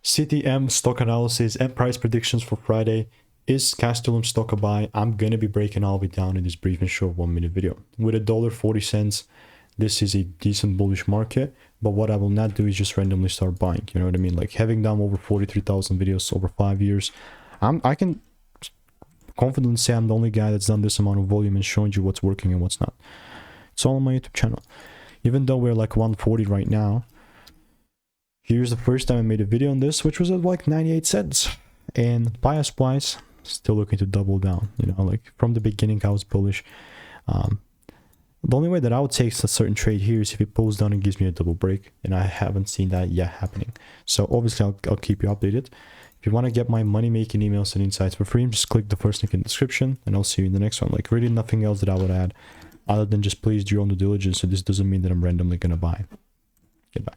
CTM stock analysis and price predictions for Friday. Is Castellum stock a buy? I'm gonna be breaking all of it down in this brief and short 1-minute video. With $1.40, this is a decent bullish market, but what I will not do is just randomly start buying. You know what I mean? Like having done over 43,000 videos over 5 years, I can confidently say I'm the only guy that's done this amount of volume and showing you what's working and what's not. It's all on my YouTube channel. Even though we're like 140 right now, here's the first time I made a video on this, which was at like 98 cents. And bias wise, still looking to double down. You know, like from the beginning I was bullish. The only way that I would take a certain trade here is if it pulls down and gives me a double break, and I haven't seen that yet happening. So obviously I'll keep you updated. If you want to get my money making emails and insights for free, just click the first link in the description, and I'll see you in the next one. Like really nothing else that I would add other than just please do your own due diligence. So this doesn't mean that I'm randomly gonna buy. Goodbye.